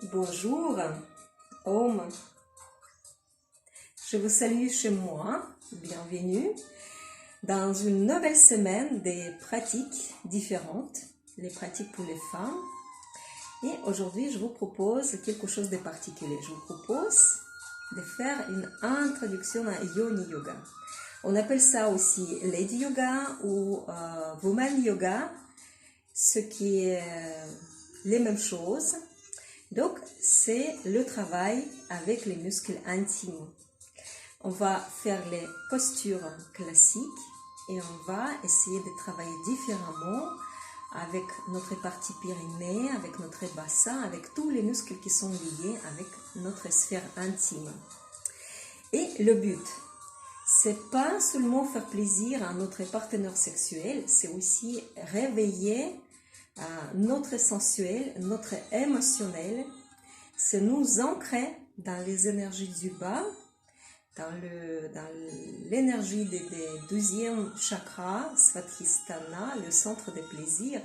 Bonjour, Om. Je vous salue chez moi, bienvenue dans une nouvelle semaine des pratiques différentes, les pratiques pour les femmes. Et aujourd'hui, je vous propose quelque chose de particulier. Je vous propose de faire une introduction à Yoni Yoga. On appelle ça aussi Lady Yoga ou Woman Yoga, ce qui est les mêmes choses. Donc, c'est le travail avec les muscles intimes. On va faire les postures classiques et on va essayer de travailler différemment avec notre partie périnée, avec notre bassin, avec tous les muscles qui sont liés avec notre sphère intime. Et le but, c'est pas seulement faire plaisir à notre partenaire sexuel, c'est aussi réveiller notre sensuel, notre émotionnel, c'est nous ancrer dans les énergies du bas, dans l'énergie des 12e chakra, Svadhisthana, le centre des plaisirs,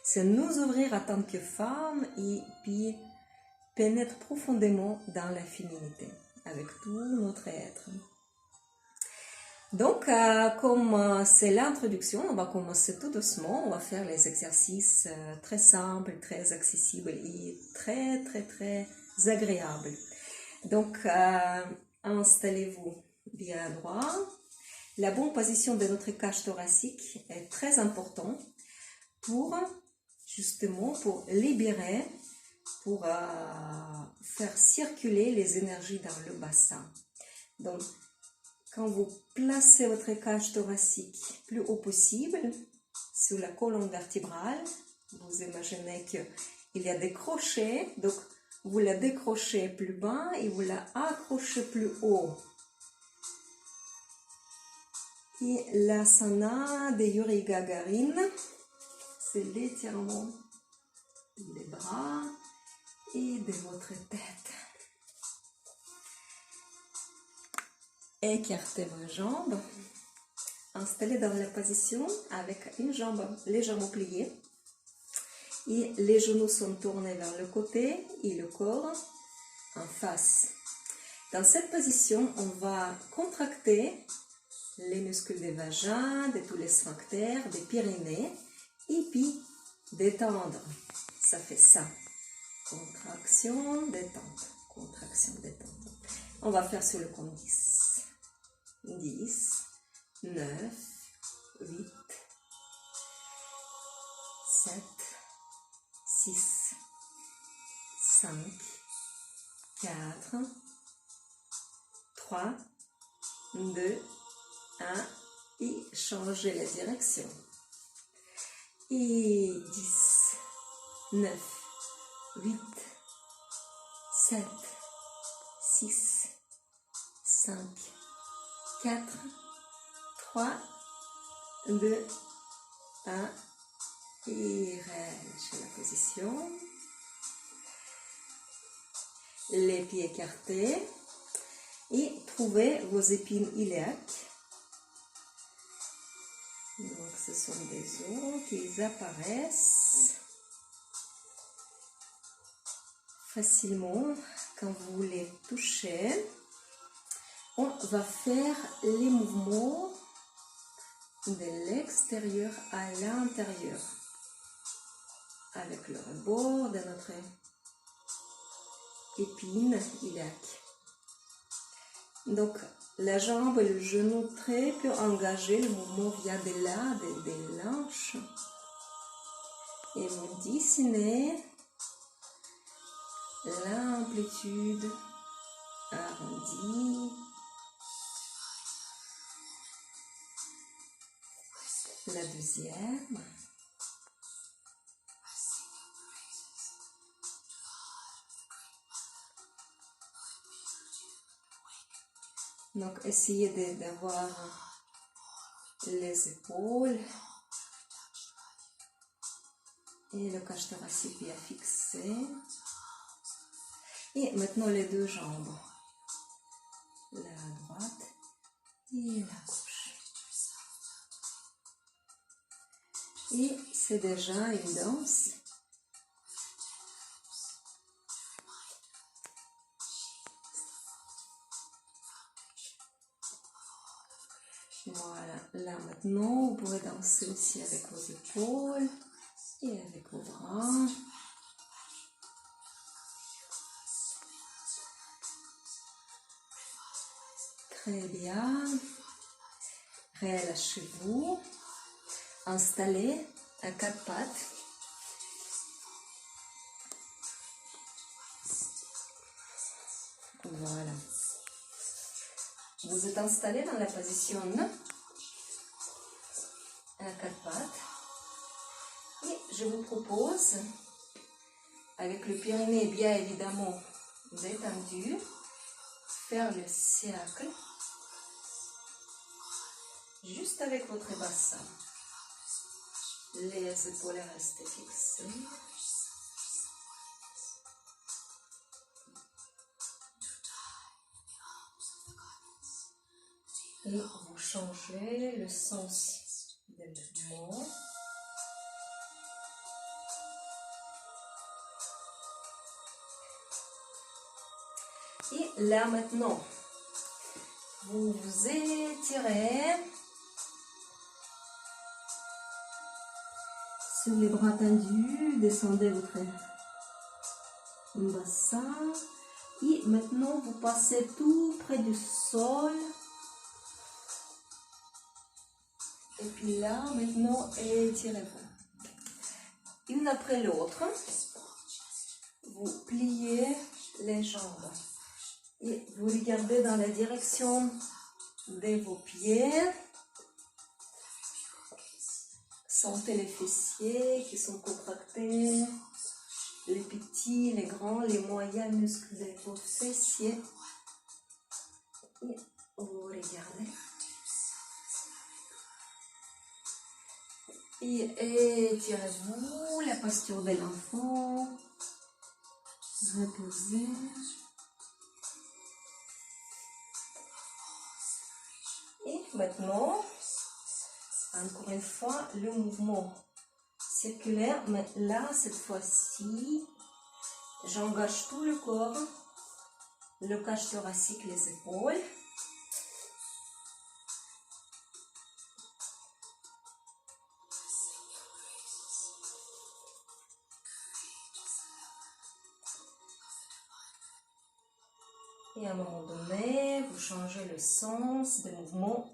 c'est nous ouvrir en tant que femmes et puis pénétrer profondément dans la féminité, avec tout notre être. Donc, comme c'est l'introduction, on va commencer tout doucement. On va faire les exercices très simples, très accessibles et très agréables. Donc, installez-vous bien droit. La bonne position de notre cage thoracique est très importante pour, justement, pour libérer, pour faire circuler les énergies dans le bassin. Donc, quand vous placez votre cage thoracique plus haut possible, sur la colonne vertébrale, vous imaginez qu'il y a des crochets, donc vous la décrochez plus bas et vous la accrochez plus haut. Et l'asana de Yuri Gagarin, c'est l'étirement des bras et de votre tête. Écartez vos jambes, installez dans la position avec une jambe légèrement pliée et les genoux sont tournés vers le côté et le corps en face. Dans cette position, on va contracter les muscles des vagins, de tous les sphincters, des pyrénées et puis détendre. Ça fait ça. Contraction, détente. Contraction, détente. On va faire sur le compte 10. 10, 9, 8, 7, 6, 5, 4, 3, 2, 1 et changez la direction. Et 10, 9, 8, 7, 6, 5, 4, 3, 2, 1 et relâchez la position. Les pieds écartés et trouvez vos épines iliaques. Donc ce sont des os qui apparaissent facilement quand vous les touchez. On va faire les mouvements de l'extérieur à l'intérieur avec le rebord de notre épine iliaque. Donc la jambe et le genou très peu engagés, le mouvement vient de là, des hanches. Et vous dessinez l'amplitude arrondie. La deuxième. Donc, essayez d'avoir les épaules et le cage thoracique bien fixé. Et maintenant, les deux jambes. La droite et la gauche. Et c'est déjà une danse Voilà, là maintenant, vous pouvez danser aussi avec vos épaules et avec vos bras. Très bien. Relâchez-vous. Installez à quatre pattes. Voilà. Vous êtes installé dans la position à quatre pattes. Et je vous propose, avec le périnée bien évidemment détendu, faire le cercle juste avec votre bassin. Les épaules restent fixées. Et vous changez le sens des mouvements. Et là maintenant, vous vous étirez sur les bras tendus, descendez votre bassin. Et maintenant, vous passez tout près du sol. Et puis là, maintenant, étirez-vous. Une après l'autre, vous pliez les jambes. Et vous regardez dans la direction de vos pieds. Sentez les fessiers qui sont contractés, les petits, les grands, les moyens muscles de vos fessiers. Et vous regardez. Et étirez-vous, la posture de l'enfant. Reposez. Et maintenant, encore une fois, le mouvement circulaire, mais là, cette fois-ci, j'engage tout le corps, le cage thoracique, les épaules. Et à un moment donné, vous changez le sens des mouvements.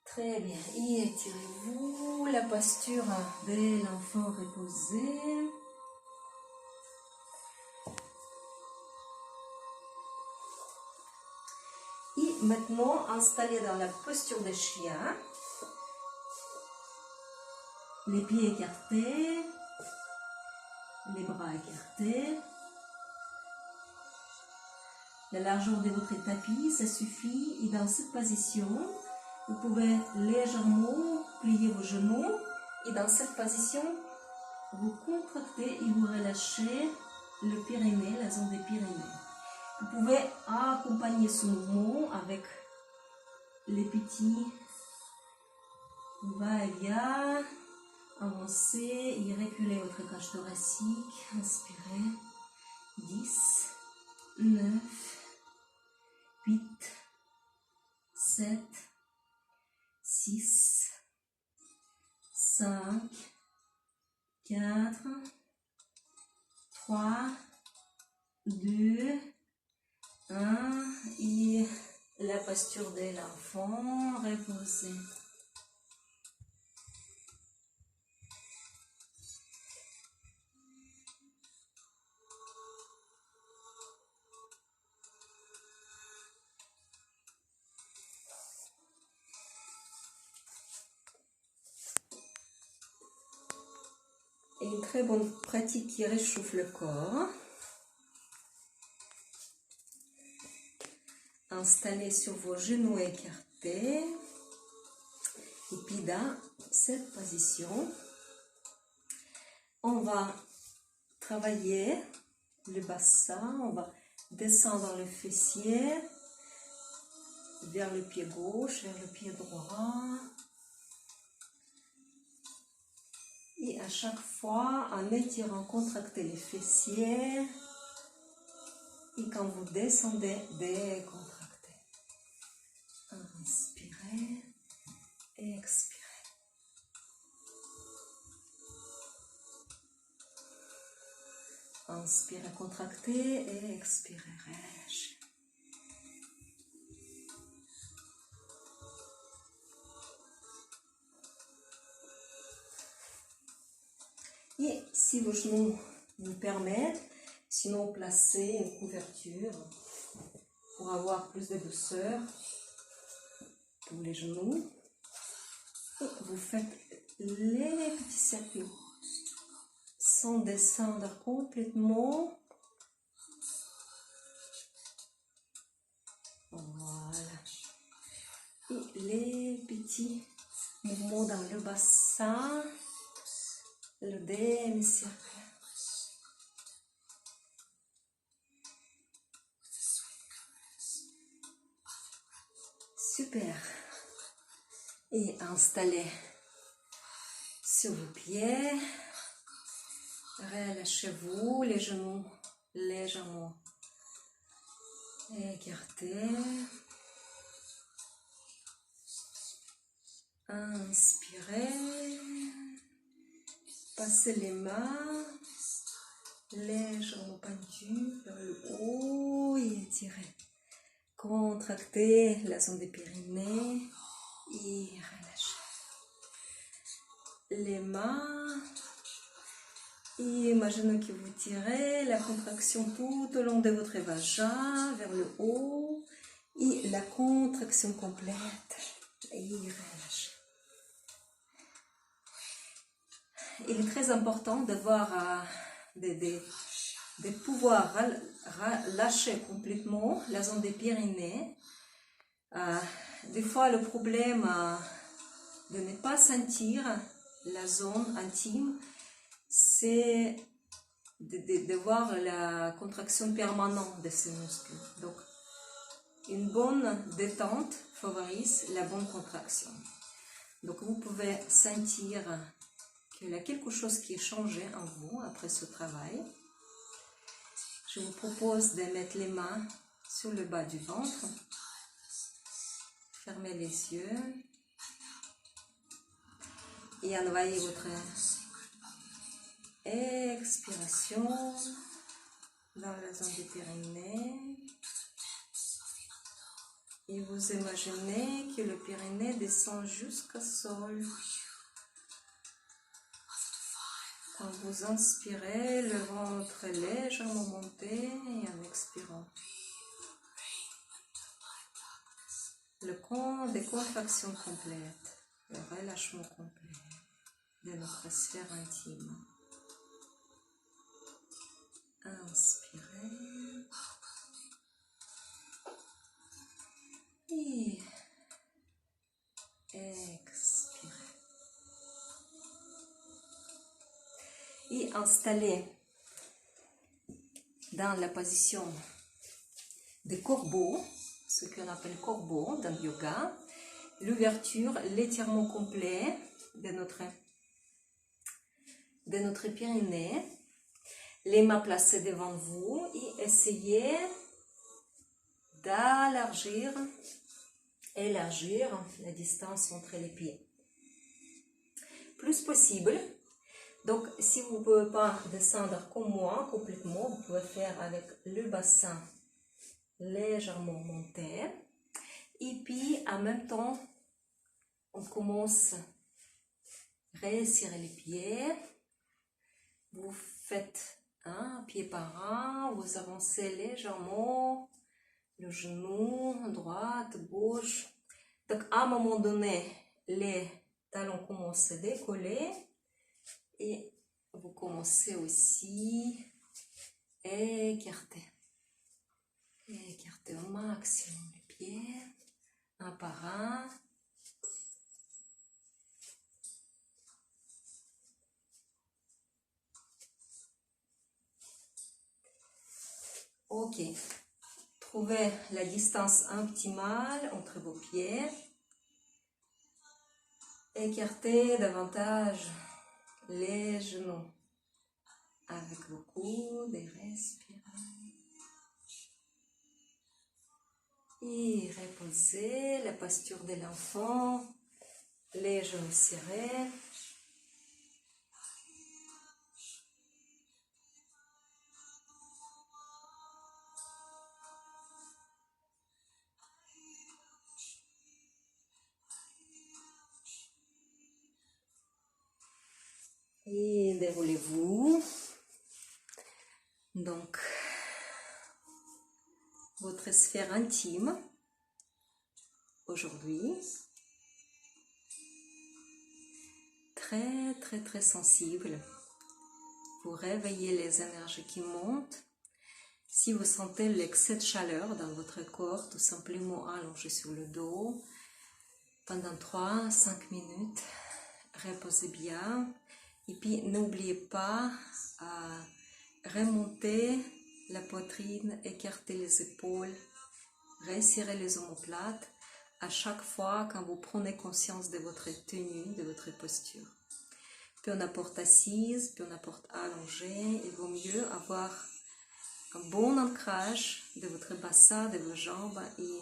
Très bien. Et étirez-vous, la posture de l'enfant reposé. Et maintenant, installez dans la posture de chien. Les pieds écartés, les bras écartés. La largeur de votre tapis, ça suffit. Et dans cette position, vous pouvez légèrement plier vos genoux. Et dans cette position, vous contractez et vous relâchez le périnée, la zone des Pyrénées. Vous pouvez accompagner ce mouvement avec les petits va-et-vient. Avancez et reculez votre cage thoracique. Inspirez. 10, 9, 8, 7, 6, 5, 4, 3, 2, 1. Et la posture de l'enfant, reposez. Et une très bonne pratique qui réchauffe le corps. Installez sur vos genoux écartés. Et puis dans cette position, on va travailler le bassin. On va descendre le fessier vers le pied gauche, vers le pied droit. Et à chaque fois, en étirant, contractez les fessiers. Et quand vous descendez, décontractez. Inspirez, expirez. Inspirez, contractez et expirez, relâchez. Et si vos genoux vous permettent, sinon placez une couverture pour avoir plus de douceur pour les genoux. Et vous faites les petits circuits sans descendre complètement. Voilà. Et les petits mouvements dans le bassin, le demi-cercle. Super. Et installez sur vos pieds. Relâchez-vous, les genoux légèrement écartés. Inspirez. Passez les mains légèrement pendues vers le haut et étirez. Contractez la zone des Pyrénées et relâchez. Les mains. Et imaginez que vous tirez la contraction tout au long de votre vagin vers le haut et la contraction complète et relâchez. Il est très important d'avoir de pouvoir lâcher complètement la zone des Pyrénées. Des fois, le problème de ne pas sentir la zone intime, c'est de voir la contraction permanente de ces muscles. Donc, une bonne détente favorise la bonne contraction. Donc, vous pouvez sentir qu'il y a quelque chose qui est changé en vous après ce travail. Je vous propose de mettre les mains sur le bas du ventre. Fermez les yeux et envoyez votre expiration dans la zone des Pyrénées. Et vous imaginez que le Pyrénées descend jusqu'au sol. Quand vous inspirez, le ventre est légèrement monté et en expirant, des contractions complètes, le relâchement complet de notre sphère intime. Inspirez et expirez. Et installez dans la position de corbeau, ce qu'on appelle corbeau dans le yoga, l'ouverture, l'étirement complet de notre Pyrénées, les mains placées devant vous et essayez élargir la distance entre les pieds. Plus possible. Donc, si vous ne pouvez pas descendre comme moi complètement, vous pouvez faire avec le bassin légèrement monté. Et puis, en même temps, on commence à resserrer les pieds. Vous faites un pied par un, vous avancez légèrement le genou, droite, gauche. Donc, à un moment donné, les talons commencent à décoller. Et vous commencez aussi à écarter au maximum les pieds, un par un. Ok, trouvez la distance optimale entre vos pieds. Écartez davantage les genoux avec vos coudes et respirez. Et reposez la posture de l'enfant, les genoux serrés. Et déroulez-vous. Donc, votre sphère intime, aujourd'hui, très très très sensible. Vous réveillez les énergies qui montent. Si vous sentez l'excès de chaleur dans votre corps, tout simplement allongez sur le dos pendant 3-5 minutes. Reposez bien. Et puis, n'oubliez pas à remonter la poitrine, écarter les épaules, resserrer les omoplates à chaque fois quand vous prenez conscience de votre tenue, de votre posture. Peu n'importe assise, peu n'importe allongée, il vaut mieux avoir un bon ancrage de votre bassin, de vos jambes et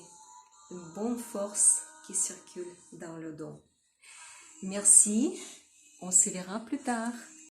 une bonne force qui circule dans le dos. Merci, on se verra plus tard.